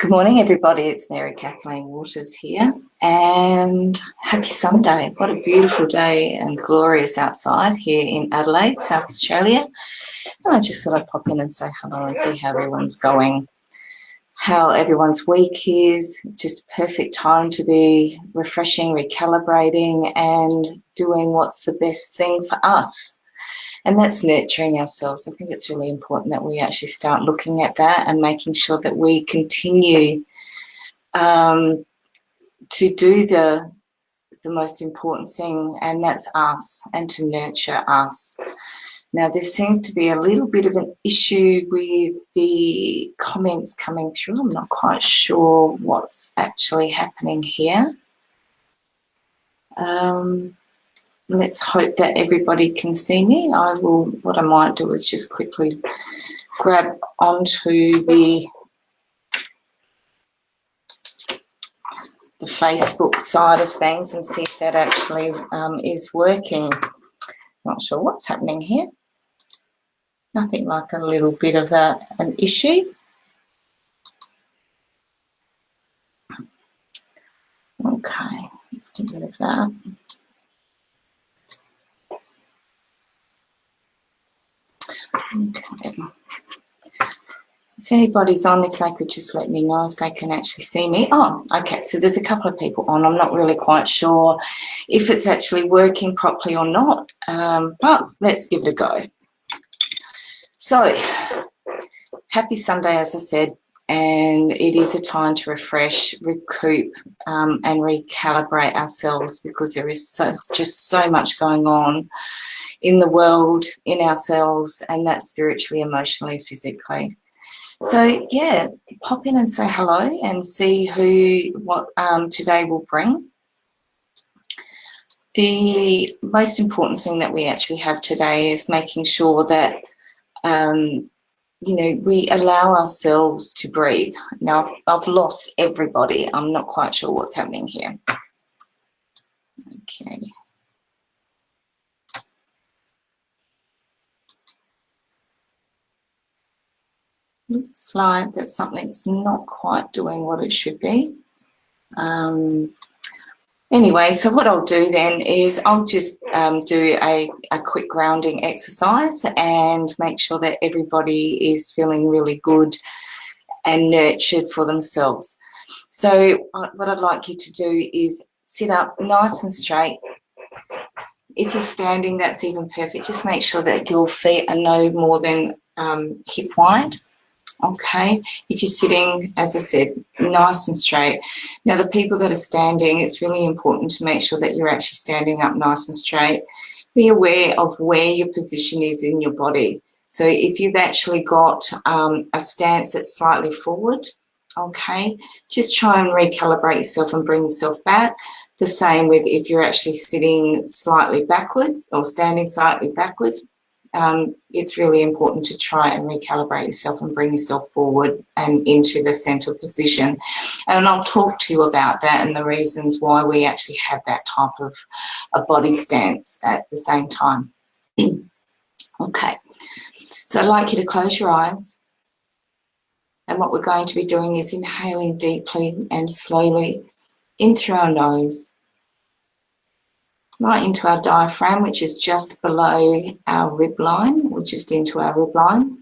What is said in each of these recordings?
Good morning, everybody. It's Mary Kathleen Waters here, and happy Sunday. What a beautiful day and glorious outside here in Adelaide, South Australia. And I just thought I'd pop in and say hello and see how everyone's going, how everyone's week is. It's just a perfect time to be refreshing, recalibrating, and doing what's the best thing for us. And that's nurturing ourselves. I think it's really important that we actually start looking at that and making sure that we continue to do the most important thing, and that's us, and to nurture us. Now, there seems to be a little bit of an issue with the comments coming through. I'm not quite sure what's actually happening here. Let's hope that everybody can see me. What I might do is just quickly grab onto the Facebook side of things and see if that actually is working. Not sure what's happening here. Nothing like a little bit of an issue. Okay, let's get rid of that. Okay. If anybody's on, if they could just let me know if they can actually see me. Oh, okay, so there's a couple of people on. I'm not really quite sure if it's actually working properly or not, but let's give it a go. So, happy Sunday, as I said, and it is a time to refresh, recoup, and recalibrate ourselves, because there is just so much going on in the world, in ourselves, and that's spiritually, emotionally, physically. So, yeah, pop in and say hello and see what today will bring. The most important thing that we actually have today is making sure that, we allow ourselves to breathe. Now, I've lost everybody. I'm not quite sure what's happening here. Okay. Looks like that something's not quite doing what it should be. Anyway, so what I'll do then is I'll just do a quick grounding exercise and make sure that everybody is feeling really good and nurtured for themselves. So what I'd like you to do is sit up nice and straight. If you're standing, that's even perfect. Just make sure that your feet are no more than hip wide. Okay, if you're sitting, as I said, nice and straight. Now, the people that are standing, it's really important to make sure that you're actually standing up nice and straight. Be aware of where your position is in your body. So if you've actually got a stance that's slightly forward, okay, just try and recalibrate yourself and bring yourself back. The same with if you're actually sitting slightly backwards or standing slightly backwards. It's really important to try and recalibrate yourself and bring yourself forward and into the centre position. And I'll talk to you about that and the reasons why we actually have that type of a body stance at the same time. Okay, so I'd like you to close your eyes. And what we're going to be doing is inhaling deeply and slowly in through our nose, right into our diaphragm, which is just below our rib line, or just into our rib line,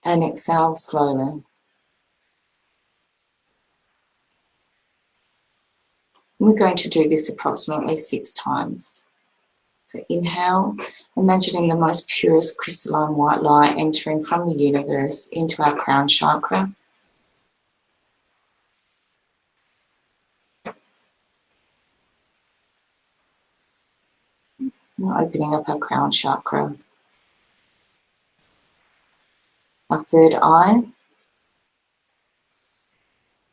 and exhale slowly. We're going to do this approximately 6 times. So inhale, imagining the most purest crystalline white light entering from the universe into our crown chakra. Now opening up our crown chakra. Our third eye.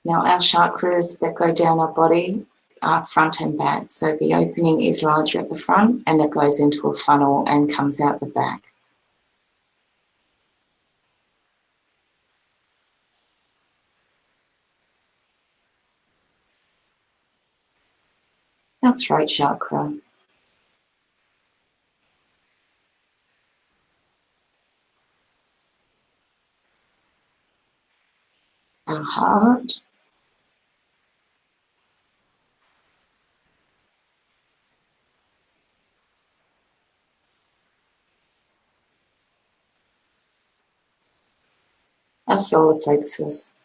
Now our chakras that go down our body are front and back. So the opening is larger at the front and it goes into a funnel and comes out the back. Our throat chakra. our heart, our solar plexus,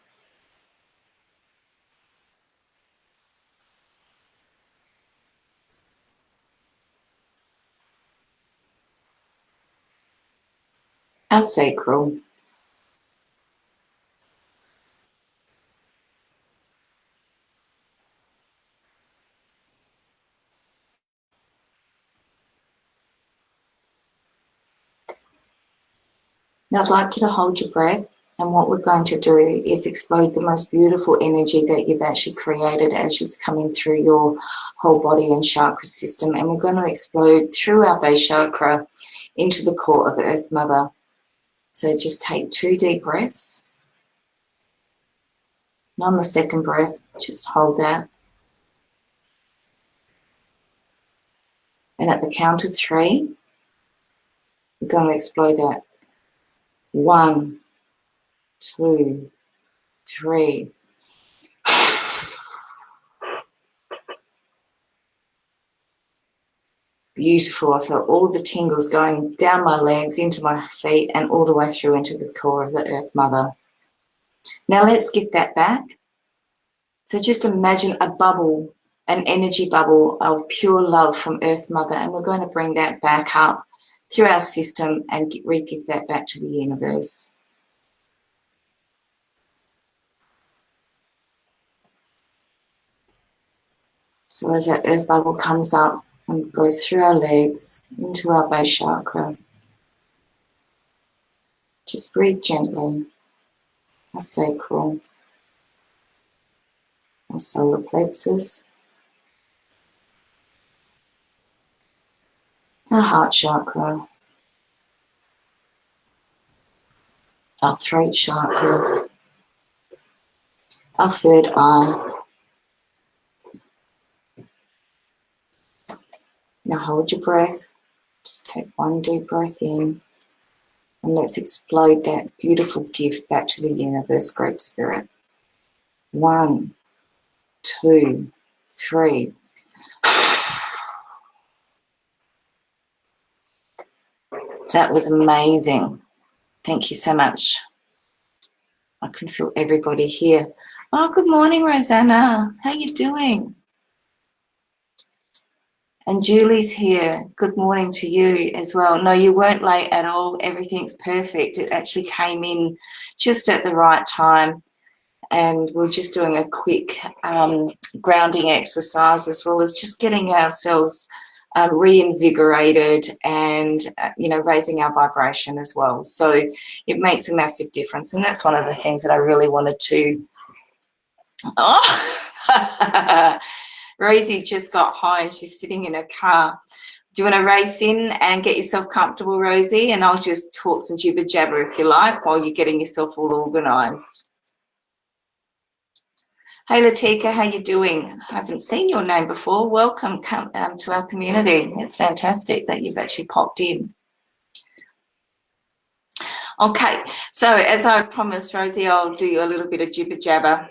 our sacral, Now I'd like you to hold your breath, and what we're going to do is explode the most beautiful energy that you've actually created as it's coming through your whole body and chakra system. And we're going to explode through our base chakra into the core of Earth Mother. So just take 2 deep breaths. And on the second breath, just hold that. And at the count of 3, we're going to explode that. 1, 2, 3. Beautiful. I felt all the tingles going down my legs, into my feet, and all the way through into the core of the Earth Mother. Now let's give that back. So just imagine a bubble, an energy bubble of pure love from Earth Mother, and we're going to bring that back up through our system and re-give that back to the universe. So as that earth bubble comes up and goes through our legs into our base chakra, just breathe gently. Our sacral, our solar plexus, our heart chakra, our throat chakra, our third eye. Now hold your breath. Just take 1 deep breath in, and let's explode that beautiful gift back to the universe, Great Spirit. 1, 2, 3. That was amazing. Thank you so much. I can feel everybody here. Oh, good morning, Rosanna. How you doing? And Julie's here. Good morning to you as well. No, you weren't late at all. Everything's perfect. It actually came in just at the right time. And we're just doing a quick grounding exercise, as well as just getting ourselves reinvigorated and, raising our vibration as well. So it makes a massive difference. And that's one of the things that I really wanted to... Oh! Rosie just got home. She's sitting in her car. Do you want to race in and get yourself comfortable, Rosie? And I'll just talk some jibber jabber if you like while you're getting yourself all organised. Hey, Latika, how you doing? I haven't seen your name before. Welcome to our community. It's fantastic that you've actually popped in. Okay, so as I promised, Rosie, I'll do you a little bit of jibber jabber.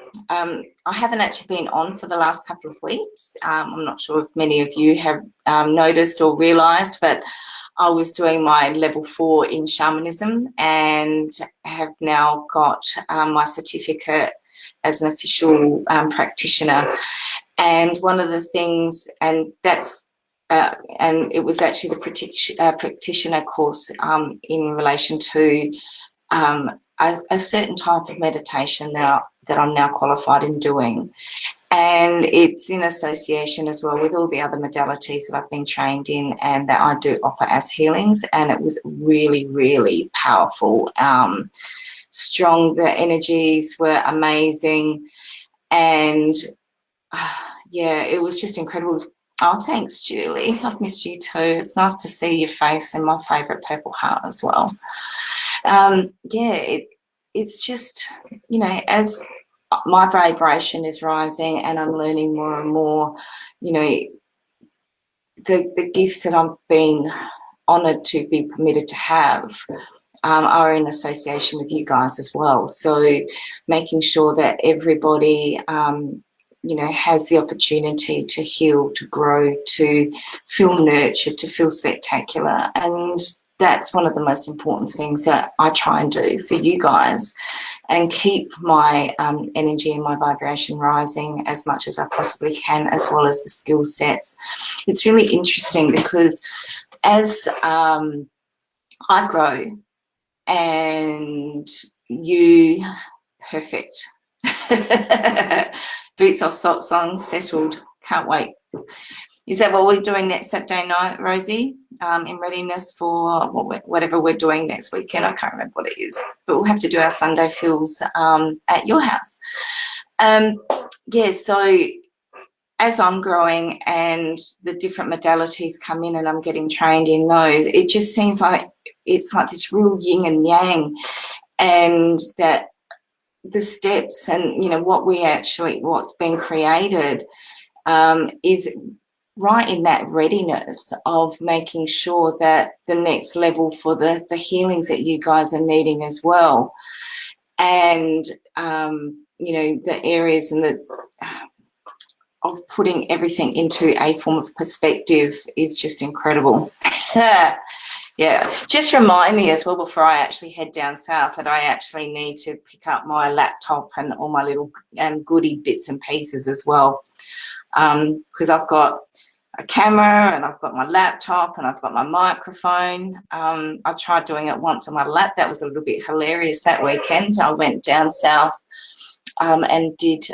I haven't actually been on for the last couple of weeks. I'm not sure if many of you have noticed or realised, but I was doing my level 4 in shamanism and have now got my certificate as an official practitioner. And one of the things, and it was actually the practitioner course in relation to a certain type of meditation that I'm now qualified in doing. And it's in association as well with all the other modalities that I've been trained in and that I do offer as healings. And it was really, really powerful. Strong, the energies were amazing. And yeah, it was just incredible. Oh, thanks, Julie. I've missed you too. It's nice to see your face and my favourite purple heart as well. It's just, as my vibration is rising and I'm learning more and more, the gifts that I'm being honoured to be permitted to have are in association with you guys as well. So making sure that everybody, you know, has the opportunity to heal, to grow, to feel nurtured, to feel spectacular. And that's one of the most important things that I try and do for you guys, and keep my energy and my vibration rising as much as I possibly can, as well as the skill sets. It's really interesting because as I grow and you, perfect. Boots off, socks on, settled. Can't wait. Is that what we're doing next Saturday night, Rosie? In readiness for whatever we're doing next weekend. I can't remember what it is, but we'll have to do our Sunday fills at your house. Yeah, so as I'm growing and the different modalities come in and I'm getting trained in those, it just seems like it's like this real yin and yang, and that the steps and, you know, what's been created is right in that readiness of making sure that the next level for the healings that you guys are needing as well, and you know, the areas and the of putting everything into a form of perspective is just incredible. Yeah, just remind me as well before I actually head down south that I actually need to pick up my laptop and all my little goodie bits and pieces as well, because I've got a camera and I've got my laptop and I've got my microphone. I tried doing it once on my lap. That was a little bit hilarious that weekend. I went down south and did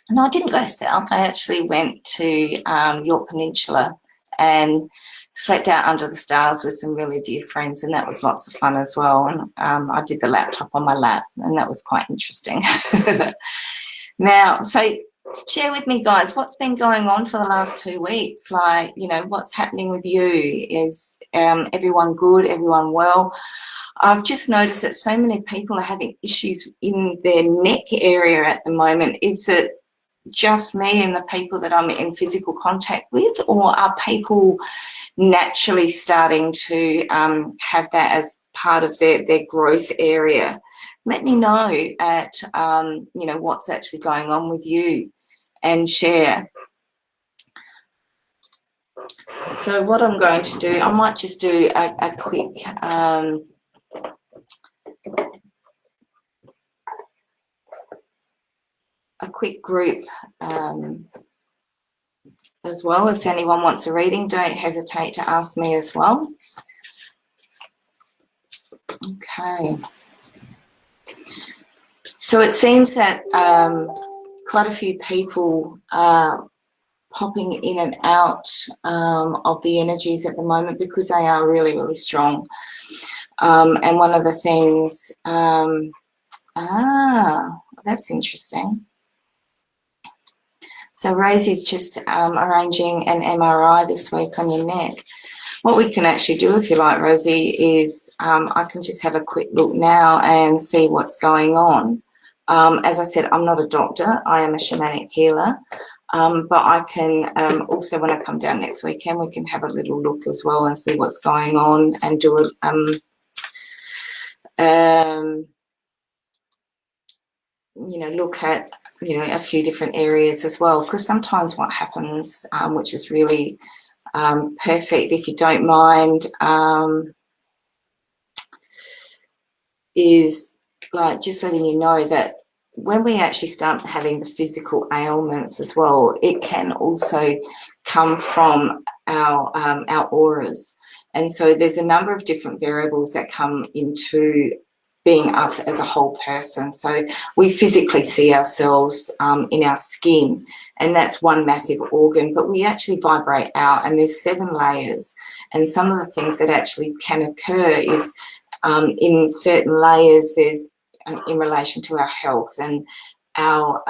no, I didn't go south. I actually went to York Peninsula and slept out under the stars with some really dear friends, and that was lots of fun as well. And I did the laptop on my lap, and that was quite interesting. Now, so share with me, guys, what's been going on for the last 2 weeks? Like, you know, what's happening with you? Is everyone good? Everyone well? I've just noticed that so many people are having issues in their neck area at the moment. Is it just me and the people that I'm in physical contact with, or are people naturally starting to have that as part of their growth area? Let me know at you know, what's actually going on with you, and share. So what I'm going to do, I might just do a quick group as well. If anyone wants a reading, don't hesitate to ask me as well. Okay. So it seems that quite a few people are popping in and out of the energies at the moment because they are really, really strong. And one of the things, that's interesting. So Rosie's just arranging an MRI this week on your neck. What we can actually do, if you like, Rosie, is I can just have a quick look now and see what's going on. As I said, I'm not a doctor. I am a shamanic healer. But I can also, when I come down next weekend, we can have a little look as well and see what's going on, and do you know, look at, you know, a few different areas as well, because sometimes what happens, which is really perfect, if you don't mind, is like just letting you know that when we actually start having the physical ailments as well, it can also come from our auras. And so there's a number of different variables that come into being us as a whole person. So we physically see ourselves in our skin, and that's one massive organ, but we actually vibrate out, and there's 7 layers. And some of the things that actually can occur is in certain layers, there's in relation to our health and our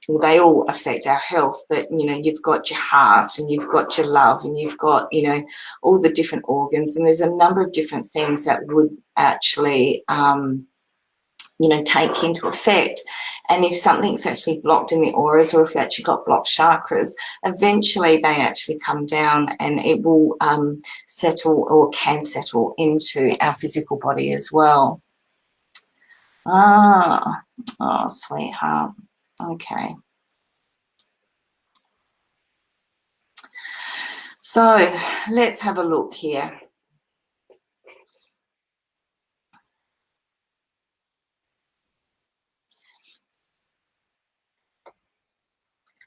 well, they all affect our health, but you know, you've got your heart and you've got your love and you've got, you know, all the different organs, and there's a number of different things that would actually you know, take into effect. And if something's actually blocked in the auras, or if you've actually got blocked chakras, eventually they actually come down, and it will settle, or can settle, into our physical body as well. Ah, oh, sweetheart. Okay. So let's have a look here.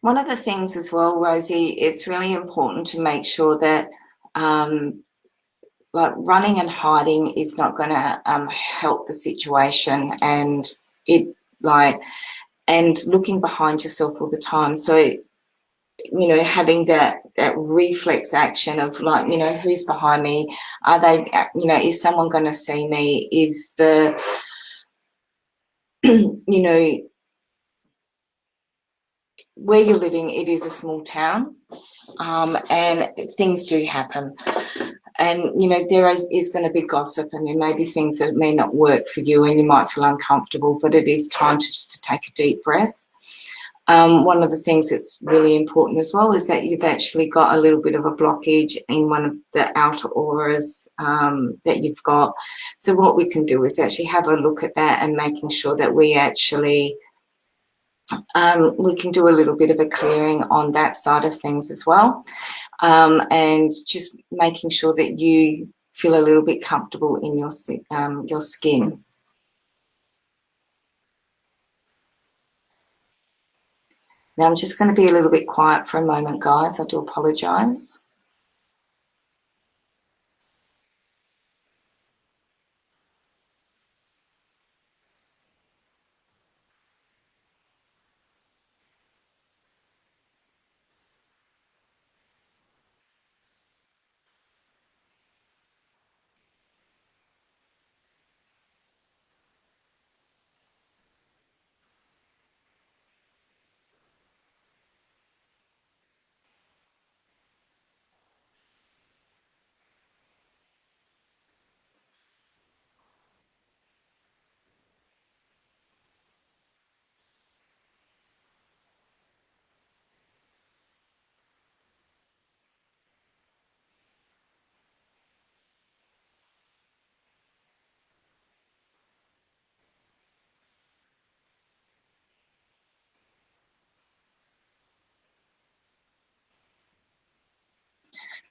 One of the things as well, Rosie, it's really important to make sure that like running and hiding is not going to help the situation, and looking behind yourself all the time. So, you know, having that reflex action of, like, you know, who's behind me? Are they, you know, is someone going to see me? Is the, you know, where you're living, it is a small town, and things do happen. And, you know, there is going to be gossip, and there may be things that may not work for you, and you might feel uncomfortable, but it is time to take a deep breath. One of the things that's really important as well is that you've actually got a little bit of a blockage in one of the outer auras that you've got. So what we can do is actually have a look at that, and making sure that we actually we can do a little bit of a clearing on that side of things as well, and just making sure that you feel a little bit comfortable in your skin. Now I'm just going to be a little bit quiet for a moment, guys. I do apologise.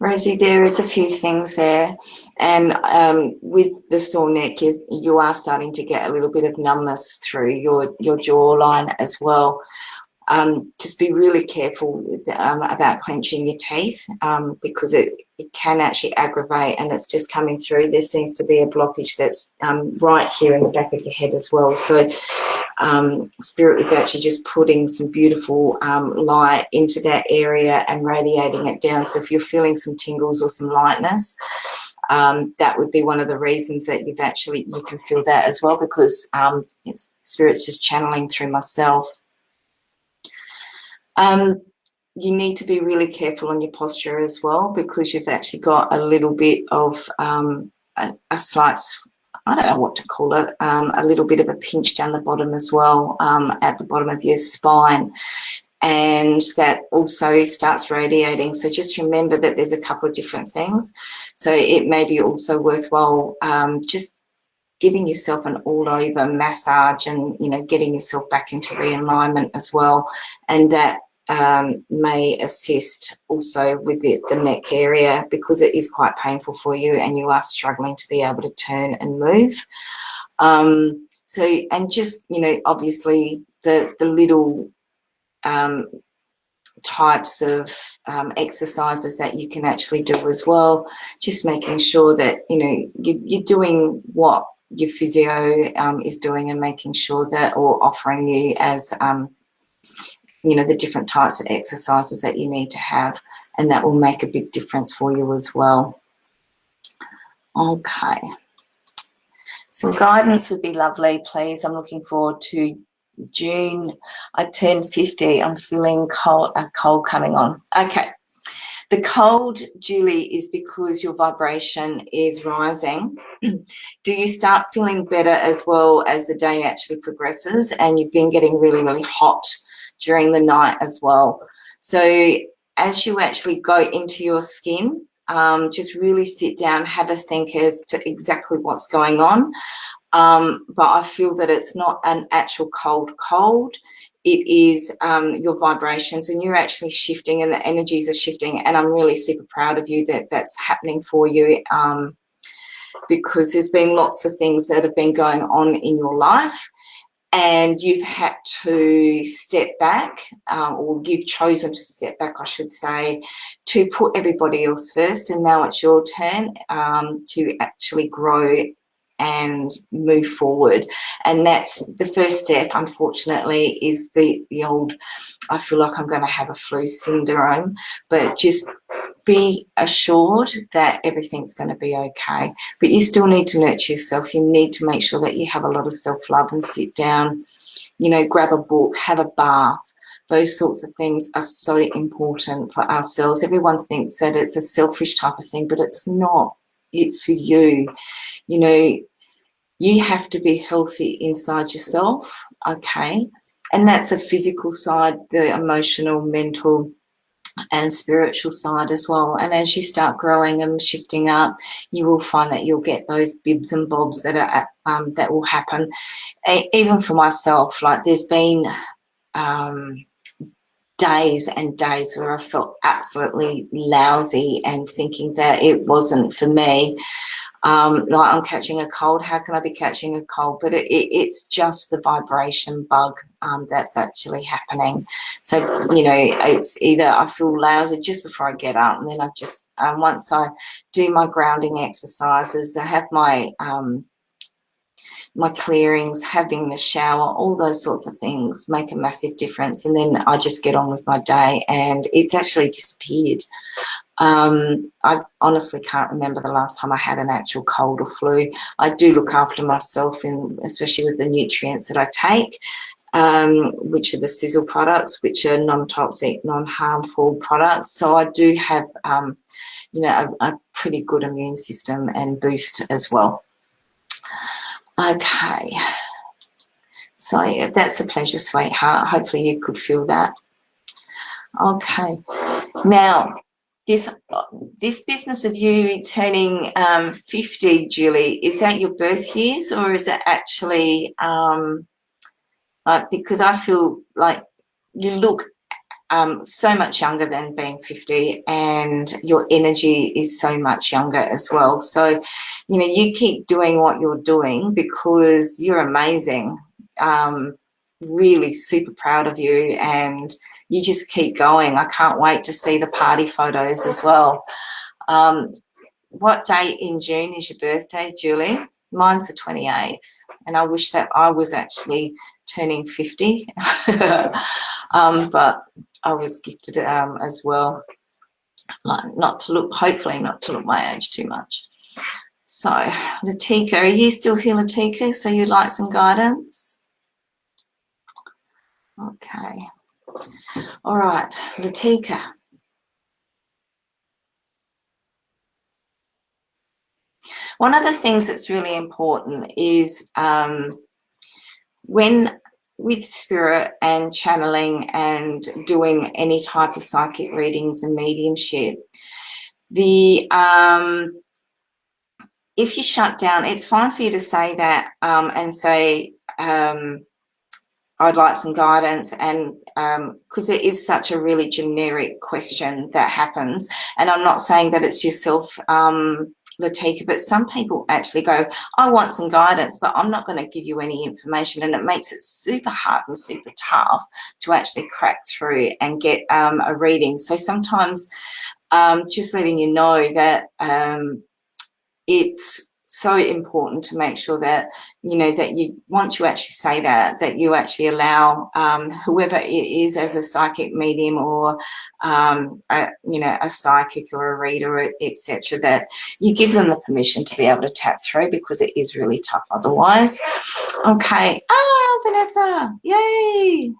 Rosie, there is a few things there, and with the sore neck, you are starting to get a little bit of numbness through your jawline as well. Just be really careful about clenching your teeth, because it can actually aggravate, and it's just coming through. There seems to be a blockage that's right here in the back of your head as well. So Spirit is actually just putting some beautiful light into that area and radiating it down. So if you're feeling some tingles or some lightness, that would be one of the reasons that you can feel that as well, because Spirit's just channeling through myself. You need to be really careful on your posture as well, because you've actually got a little bit of a slight, I don't know what to call it, a little bit of a pinch down the bottom as well, at the bottom of your spine, and that also starts radiating. So just remember that there's a couple of different things. So it may be also worthwhile just giving yourself an all-over massage, and, you know, getting yourself back into realignment as well, and that may assist also with the neck area, because it is quite painful for you and you are struggling to be able to turn and move. So, and just, you know, obviously the little types of exercises that you can actually do as well, just making sure that, you know, you're doing what your physio is doing, and making sure that, or offering you as you know, the different types of exercises that you need to have, and that will make a big difference for you as well. Okay, some guidance would be lovely, please. I'm looking forward to June. I turned 50. I'm feeling cold coming on. Okay, The cold, Julie, is because your vibration is rising. Do you start feeling better as well as the day actually progresses, and you've been getting really, really hot during the night as well? So as you actually go into your skin, just really sit down, have a think as to exactly what's going on. But I feel that it's not an actual cold. It is your vibrations, and you're actually shifting, and the energies are shifting. And I'm really super proud of you that that's happening for you, because there's been lots of things that have been going on in your life, and you've had to step back, or you've chosen to step back, I should say, to put everybody else first. And now it's your turn to actually grow and move forward. And that's the first step, unfortunately, is the old, I feel like I'm going to have a flu syndrome. But just be assured that everything's going to be okay. But you still need to nurture yourself. You need to make sure that you have a lot of self-love and sit down, you know, grab a book, have a bath. Those sorts of things are so important for ourselves. Everyone thinks that it's a selfish type of thing, but it's not. It's for you. You know, you have to be healthy inside yourself, okay? And that's a physical side, the emotional, mental, and spiritual side as well. And as you start growing and shifting up, you will find that you'll get those bibs and bobs that are that will happen. Even for myself, like there's been days and days where I felt absolutely lousy and thinking that it wasn't for me. Like I'm catching a cold. How can I be catching a cold? But it's just the vibration bug that's actually happening. So, you know, it's either I feel lousy just before I get up, and then I just, once I do my grounding exercises, I have my my clearings, having the shower, all those sorts of things make a massive difference. And then I just get on with my day, and it's actually disappeared. I honestly can't remember the last time I had an actual cold or flu. I do look after myself, especially with the nutrients that I take, which are the Sizzle products, which are non-toxic, non-harmful products. So I do have, you know, a pretty good immune system and boost as well. Okay. So yeah, that's a pleasure, sweetheart. Hopefully you could feel that. Okay. Now, this business of you turning 50, Julie, is that your birth years, or is it actually like, because I feel like you look so much younger than being 50, and your energy is so much younger as well. So, you know, you keep doing what you're doing because you're amazing. Really super proud of you, and you just keep going. I can't wait to see the party photos as well. What date in June is your birthday, Julie? Mine's the 28th, and I wish that I was actually turning 50. But I was gifted as well, like not to look, hopefully not to look my age too much. So, Latika, are you still here, Latika? So you'd like some guidance? Okay. All right, Latika. One of the things that's really important is when with spirit and channeling and doing any type of psychic readings and mediumship, the if you shut down, it's fine for you to say that and say, I'd like some guidance, and because it is such a really generic question that happens, and I'm not saying that it's yourself, Latika, but some people actually go, I want some guidance, but I'm not going to give you any information, and it makes it super hard and super tough to actually crack through and get a reading. So sometimes just letting you know that it's so important to make sure that, you know, that you, once you actually say that, that you actually allow whoever it is, as a psychic medium or, you know, a psychic or a reader, etc., that you give them the permission to be able to tap through, because it is really tough otherwise. Okay. Ah, Vanessa. Yay.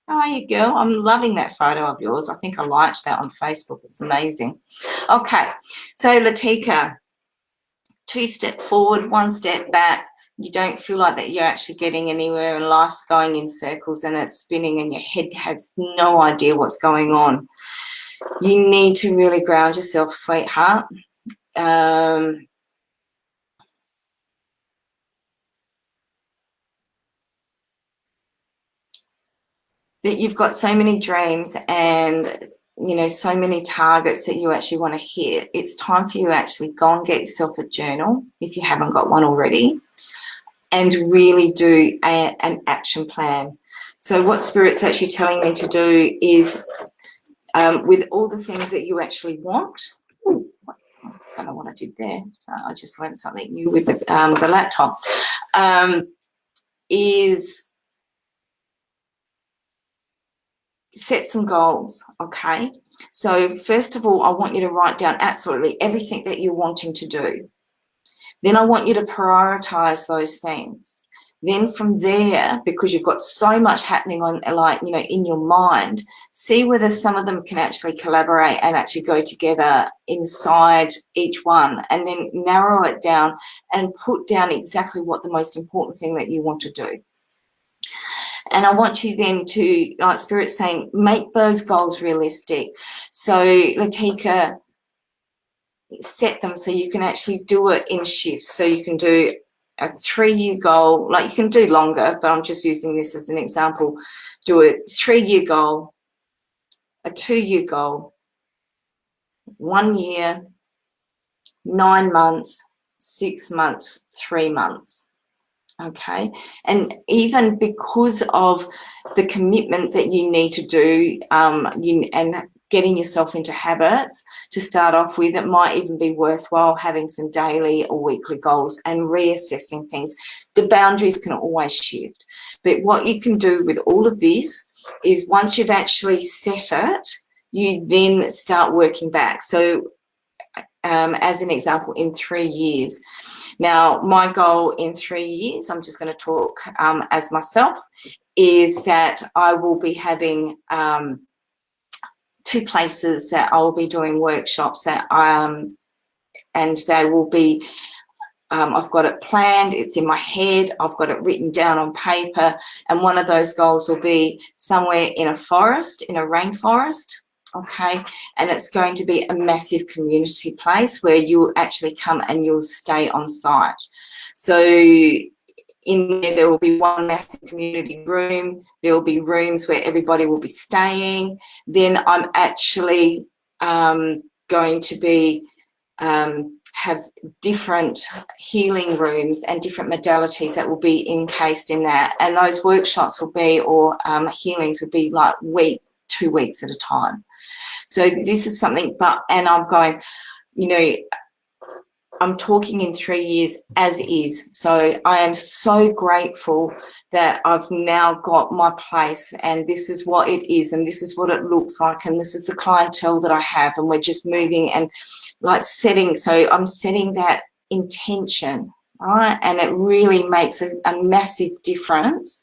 How are you, girl? I'm loving that photo of yours. I think I liked that on Facebook. It's amazing. Okay, so Latika, 2 steps forward, 1 step back. You don't feel like that you're actually getting anywhere, and life's going in circles and it's spinning and your head has no idea what's going on. You need to really ground yourself, sweetheart. That you've got so many dreams and, you know, so many targets that you actually want to hit. It's time for you to actually go and get yourself a journal if you haven't got one already, and really do an action plan. So what Spirit's actually telling me to do is, with all the things that you actually want. Ooh, I don't know what I did there. I just learned something new with the laptop. Is set some goals, okay? So first of all, I want you to write down absolutely everything that you're wanting to do. Then I want you to prioritize those things. Then from there, because you've got so much happening on, like, you know, in your mind, see whether some of them can actually collaborate and actually go together inside each one, and then narrow it down and put down exactly what the most important thing that you want to do. And I want you then to, like Spirit's saying, make those goals realistic. So Latika, set them so you can actually do it in shifts. So you can do a 3-year goal, like you can do longer, but I'm just using this as an example. Do a 3-year goal, a 2-year goal, 1 year, 9 months, 6 months, 3 months. Okay, and even because of the commitment that you need to do, and getting yourself into habits to start off with, it might even be worthwhile having some daily or weekly goals and reassessing things. The boundaries can always shift, but what you can do with all of this is, once you've actually set it, you then start working back. So as an example, in 3 years. Now, my goal in 3 years, I'm just going to talk as myself, is that I will be having 2 places that I will be doing workshops at, and they will be, I've got it planned, it's in my head, I've got it written down on paper, and one of those goals will be somewhere in a forest, in a rainforest. Okay, and it's going to be a massive community place where you'll actually come and you'll stay on site. So in there will be one massive community room. There will be rooms where everybody will be staying. Then I'm actually going to be have different healing rooms and different modalities that will be encased in that. And those workshops will be, or healings will be, like 2 weeks at a time. So this is something, and I'm going, you know, I'm talking in 3 years as is. So I am so grateful that I've now got my place, and this is what it is, and this is what it looks like, and this is the clientele that I have, and we're just moving and like setting. So I'm setting that intention, right? And it really makes a massive difference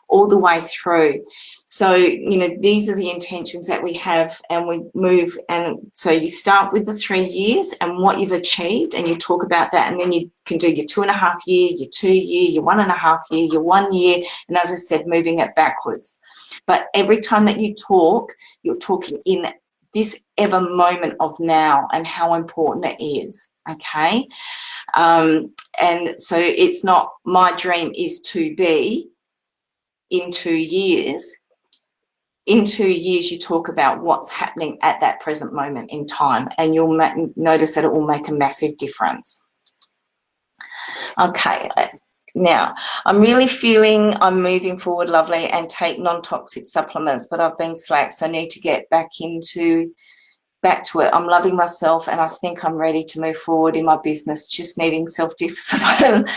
all the way through. So, you know, these are the intentions that we have, and we move. And so you start with the 3 years and what you've achieved, and you talk about that, and then you can do your 2.5 year, your 2 year, your 1.5 year, your 1 year, and as I said, moving it backwards. But every time that you talk, you're talking in this ever moment of now and how important it is, okay? And so it's not, my dream is to be in 2 years. In 2 years, you talk about what's happening at that present moment in time, and you'll notice that it will make a massive difference. Okay, now I'm really feeling I'm moving forward, lovely, and take non-toxic supplements, but I've been slack, so I need to get back to it. I'm loving myself, and I think I'm ready to move forward in my business, just needing self-discipline.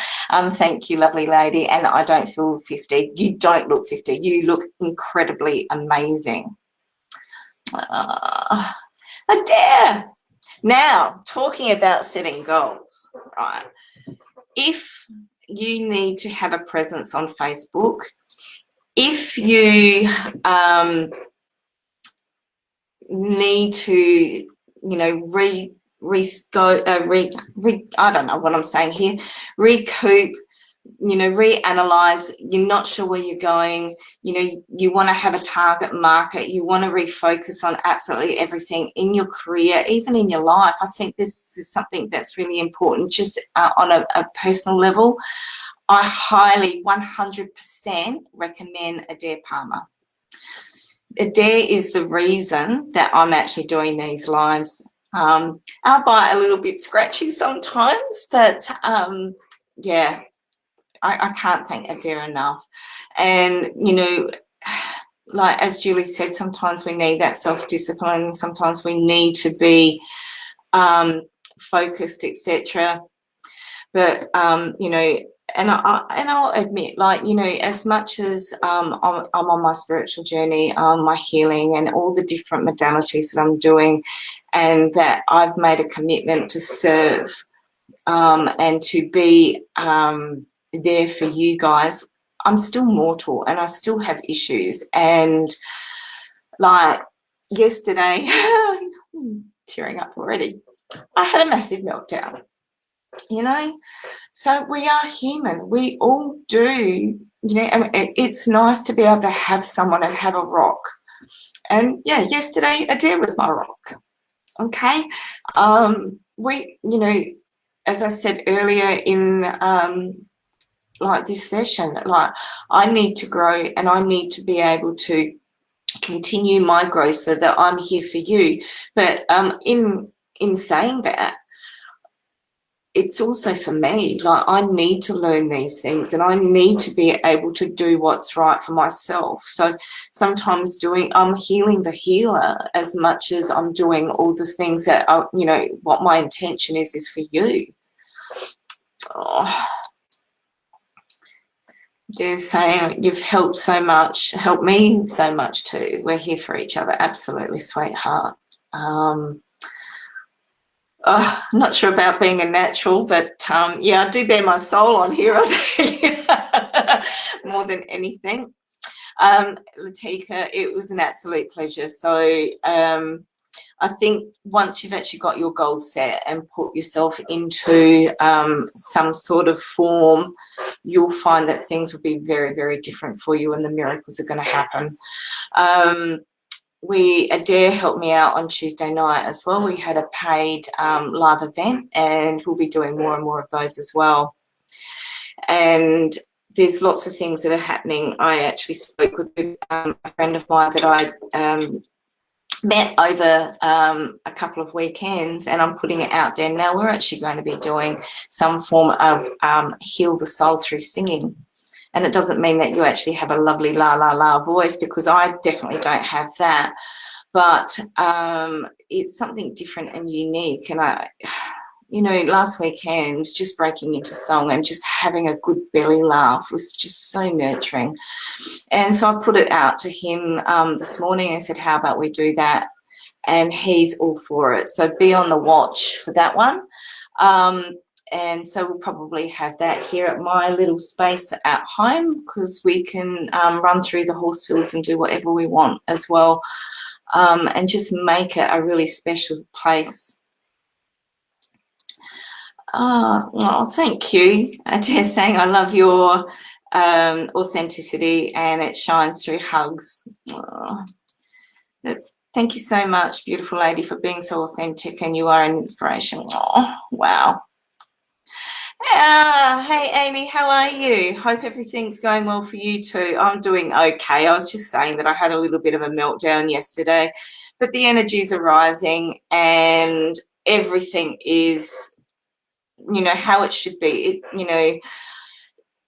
Thank you, lovely lady. And I don't feel 50. You don't look 50. You look incredibly amazing. Adair. Now, talking about setting goals, right? If you need to have a presence on Facebook, if you need to, you know, I don't know what I'm saying here, recoup, you know, reanalyze, you're not sure where you're going, you know, you want to have a target market, you want to refocus on absolutely everything in your career, even in your life. I think this is something that's really important, just on a personal level. I highly 100% recommend Adair Palmer. Adair is the reason that I'm actually doing these lives. Our bite a little bit scratchy sometimes, but yeah, I can't thank Adair enough. And, you know, like as Julie said, sometimes we need that self-discipline, sometimes we need to be focused, etc. But, you know, and I'll admit, like, you know, as much as I'm on my spiritual journey, my healing and all the different modalities that I'm doing, and that I've made a commitment to serve and to be there for you guys, I'm still mortal and I still have issues. And like yesterday, tearing up already, I had a massive meltdown, you know. So we are human, we all do, you know. I mean, it's nice to be able to have someone and have a rock. And yeah, yesterday Adair was my rock. Okay. We, you know, as I said earlier in like this session, like I need to grow and I need to be able to continue my growth so that I'm here for you. But in saying that, it's also for me, like I need to learn these things and I need to be able to do what's right for myself. So sometimes I'm healing the healer as much as I'm doing all the things that are, you know, what my intention is for you. Oh. They're saying you've helped so much, helped me so much too. We're here for each other. Absolutely, sweetheart. I'm not sure about being a natural, but yeah, I do bear my soul on here, I think, more than anything. Latika, it was an absolute pleasure. So I think once you've actually got your goals set and put yourself into some sort of form, you'll find that things will be very, very different for you and the miracles are going to happen. Adair helped me out on Tuesday night as well. We had a paid live event and we'll be doing more and more of those as well. And there's lots of things that are happening. I actually spoke with a friend of mine that I met over a couple of weekends, and I'm putting it out there now. We're actually going to be doing some form of heal the soul through singing. And it doesn't mean that you actually have a lovely la la la voice, because I definitely don't have that, but it's something different and unique. And I, you know, last weekend, just breaking into song and just having a good belly laugh was just so nurturing. And so I put it out to him this morning and said, how about we do that? And he's all for it. So be on the watch for that one. And so we'll probably have that here at my little space at home, because we can run through the horse fields and do whatever we want as well, and just make it a really special place. Oh, thank you. Adair saying, I love your authenticity and it shines through hugs. Oh, thank you so much, beautiful lady, for being so authentic, and you are an inspiration. Oh, wow. Hey, Amy, how are you? Hope everything's going well for you too. I'm doing okay. I was just saying that I had a little bit of a meltdown yesterday, but the energies are rising and everything is, you know, how it should be. You know,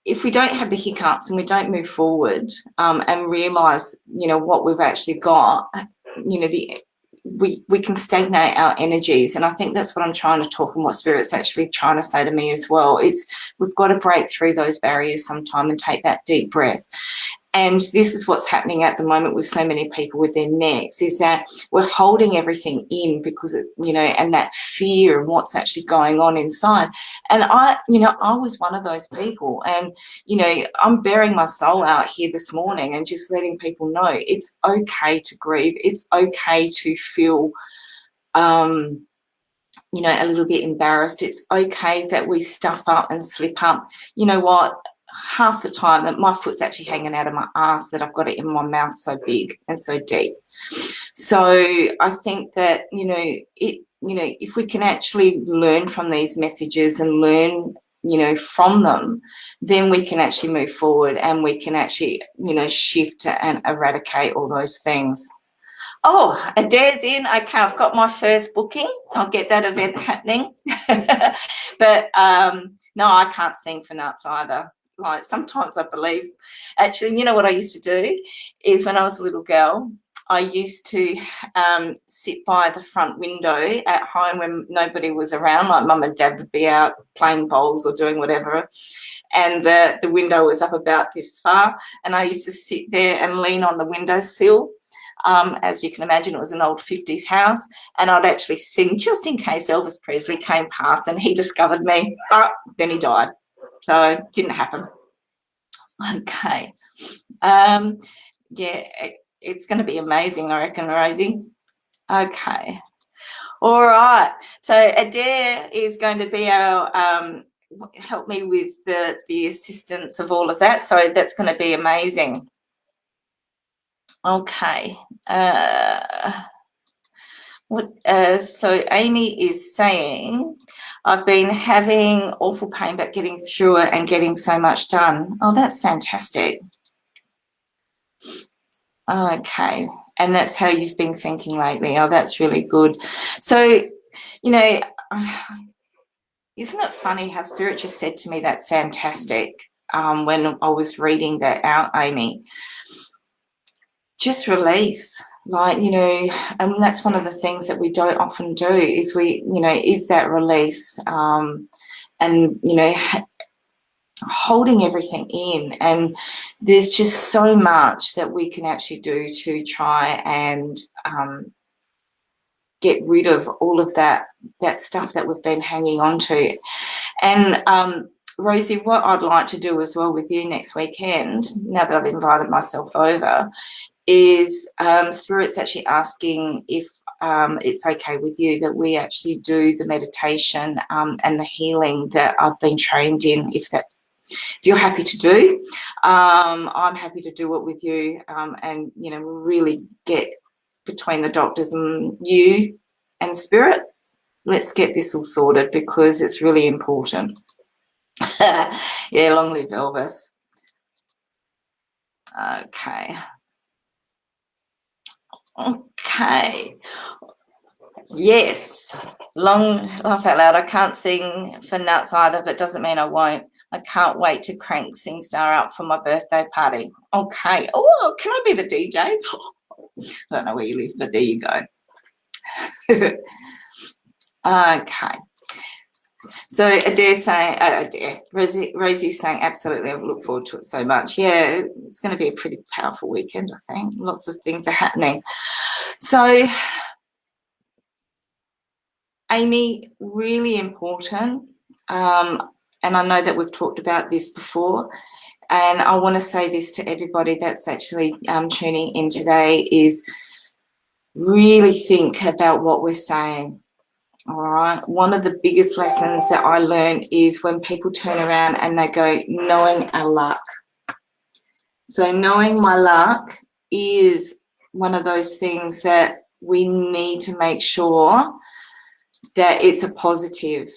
if we don't have the hiccups and we don't move forward and realize, you know, what we've actually got, you know, we can stagnate our energies. And I think that's what I'm trying to talk, and what Spirit's actually trying to say to me as well. It's we've got to break through those barriers sometime and take that deep breath And this is what's happening at the moment with so many people with their necks, is that we're holding everything in because, and that fear and what's actually going on inside. And I was one of those people. And, I'm bearing my soul out here this morning and just letting people know it's okay to grieve. It's okay to feel, a little bit embarrassed. It's okay that we stuff up and slip up. You know what? Half the time that my foot's actually hanging out of my ass, that I've got it in my mouth so big and so deep. So I think that, if we can actually learn from these messages and learn, from them, then we can actually move forward and we can actually, shift and eradicate all those things. Oh, Adair's in. Okay, I've got my first booking. I'll get that event happening. But no, I can't sing for nuts either. Like, sometimes I believe, actually, what I used to do is, when I was a little girl, I used to sit by the front window at home when nobody was around. Like, mum and dad would be out playing bowls or doing whatever, and the window was up about this far, and I used to sit there and lean on the windowsill. As you can imagine, it was an old 50s house, and I'd actually sing just in case Elvis Presley came past and he discovered me. Then he died. So it didn't happen. Okay. Yeah, it's going to be amazing, I reckon, Rosie. Okay. All right. So Adair is going to be our help me with the assistance of all of that. So that's going to be amazing. Okay. So Amy is saying, I've been having awful pain but getting through it and getting so much done. Oh, that's fantastic. Okay. And that's how you've been thinking lately. Oh, that's really good. So, isn't it funny how Spirit just said to me, that's fantastic, when I was reading that out, Amy. Just release. Like, and that's one of the things that we don't often do, is is that release, and, holding everything in. And there's just so much that we can actually do to try and get rid of all of that stuff that we've been hanging on to. And Rosie, what I'd like to do as well with you next weekend, now that I've invited myself over, is Spirit's actually asking if it's okay with you that we actually do the meditation and the healing that I've been trained in. If you're happy to do, I'm happy to do it with you, and really get between the doctors and you and Spirit. Let's get this all sorted, because it's really important. Yeah, long live Elvis. Okay. Yes. Long laugh out loud. I can't sing for nuts either, but doesn't mean I won't. I can't wait to crank Sing Star up for my birthday party. Okay. Oh, can I be the DJ? I don't know where you live, but there you go. Okay. So Rosie's saying, absolutely, I look forward to it so much. Yeah, it's going to be a pretty powerful weekend, I think. Lots of things are happening. So, Amy, really important, and I know that we've talked about this before, and I want to say this to everybody that's actually tuning in today, is really think about what we're saying. All right. One of the biggest lessons that I learned is when people turn around and they go, knowing our luck. So knowing my luck is one of those things that we need to make sure that it's a positive,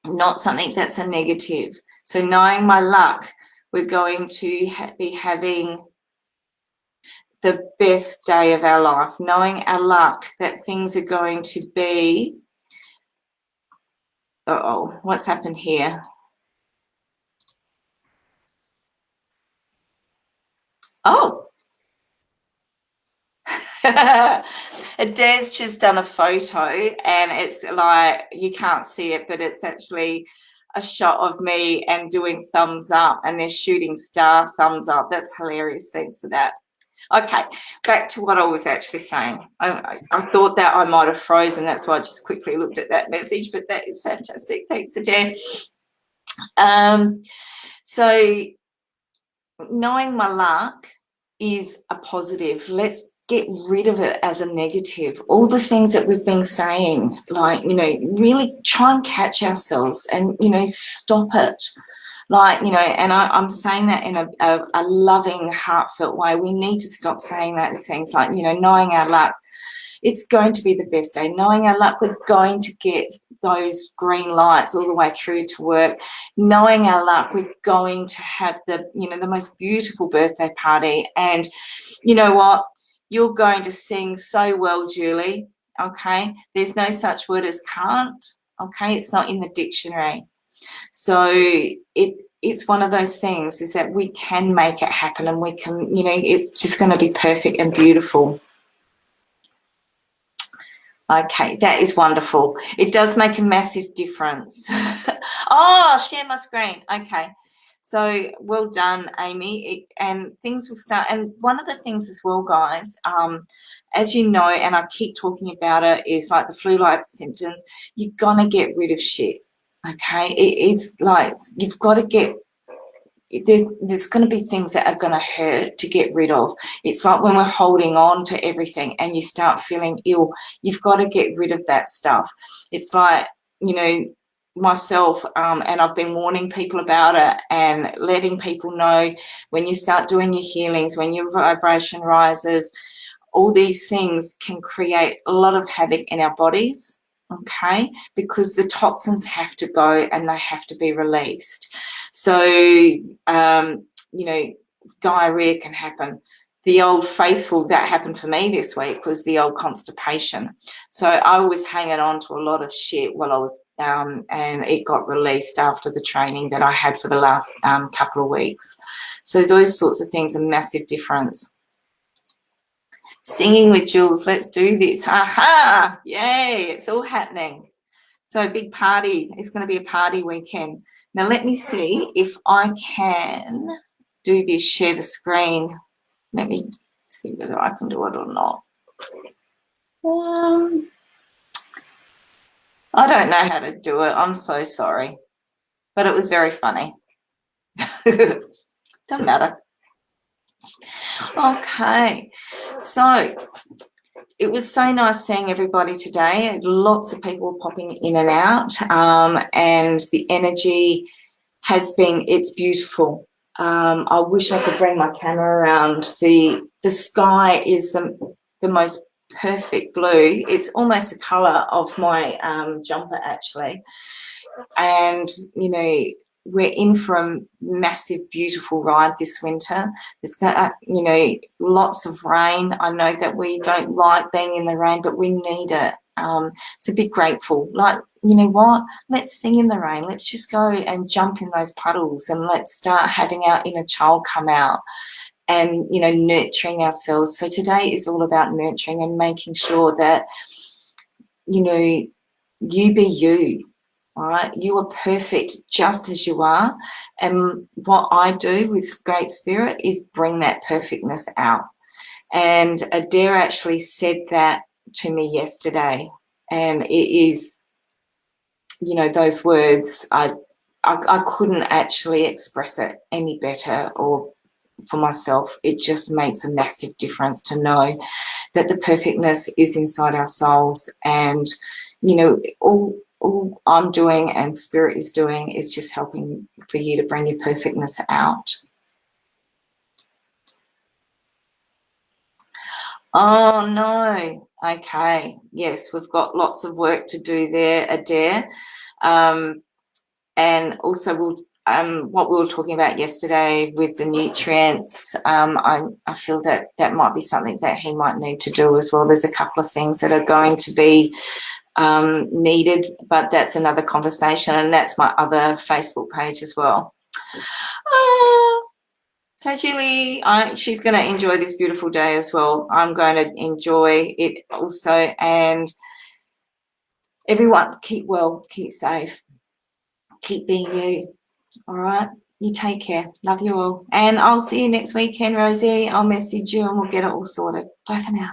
not something that's a negative. So knowing my luck, we're going to be having the best day of our life. Knowing our luck, that things are going to be, what's happened here? Oh. Adair's just done a photo, and it's like, you can't see it, but it's actually a shot of me and doing thumbs up, and they're shooting star thumbs up. That's hilarious. Thanks for that. Okay, back to what I was actually saying. I thought that I might have frozen. That's why I just quickly looked at that message, but that is fantastic. Thanks, Adair. So knowing my luck is a positive. Let's get rid of it as a negative. All the things that we've been saying, like, you know, really try and catch ourselves and, you know, stop it. Like, you know, and I'm saying that in a loving, heartfelt way. We need to stop saying that as things like, you know, knowing our luck, it's going to be the best day. Knowing our luck, we're going to get those green lights all the way through to work. Knowing our luck, we're going to have the, you know, the most beautiful birthday party. And you know what? You're going to sing so well, Julie. Okay? There's no such word as can't. Okay? It's not in the dictionary. So it's one of those things, is that we can make it happen, and we can, you know, it's just going to be perfect and beautiful. Okay, that is wonderful. It does make a massive difference. Oh, share my screen. Okay. So well done, Amy. And things will start. And one of the things as well, guys, as you know, and I keep talking about it, is like the flu-like symptoms, you're going to get rid of shit. Okay. It's like you've got to get, there's going to be things that are going to hurt to get rid of. It's like when we're holding on to everything and you start feeling ill, you've got to get rid of that stuff. It's like, you know, myself, and I've been warning people about it and letting people know, when you start doing your healings, when your vibration rises, all these things can create a lot of havoc in our bodies. Okay, because the toxins have to go and they have to be released. So, you know, diarrhea can happen. The old faithful, that happened for me this week, was the old constipation. So I was hanging on to a lot of shit while I was, and it got released after the training that I had for the last couple of weeks. So those sorts of things are massive difference. Singing with Jules, let's do this. Aha! Yay, it's all happening. So a big party. It's going to be a party weekend. Now let me see if I can do this, share the screen. Let me see whether I can do it or not. I don't know how to do it. I'm so sorry. But it was very funny. Doesn't matter. Okay, so it was so nice seeing everybody today. Lots of people popping in and out, and the energy has been, it's beautiful. I wish I could bring my camera around. The sky is the most perfect blue. It's almost the colour of my jumper, actually. And, you know, we're in for a massive, beautiful ride this winter. It's got, you know, lots of rain. I know that we don't like being in the rain, but we need it. So be grateful. Like, you know what? Let's sing in the rain. Let's just go and jump in those puddles, and let's start having our inner child come out and, you know, nurturing ourselves. So today is all about nurturing and making sure that, you know, you be you. All right, you are perfect just as you are. And what I do with Great Spirit is bring that perfectness out. And Adair actually said that to me yesterday. And it is, you know, those words, I couldn't actually express it any better or for myself. It just makes a massive difference to know that the perfectness is inside our souls. And, you know, all I'm doing and Spirit is doing is just helping for you to bring your perfectness out. Oh, no. Okay. Yes, we've got lots of work to do there, Adair. And also what we were talking about yesterday with the nutrients, I feel that that might be something that he might need to do as well. There's a couple of things that are going to be needed, but that's another conversation, and that's my other Facebook page as well. So Julie, she's going to enjoy this beautiful day as well. I'm going to enjoy it also, and everyone keep well, keep safe, keep being you. All right. You take care. Love you all. And I'll see you next weekend, Rosie. I'll message you and we'll get it all sorted. Bye for now.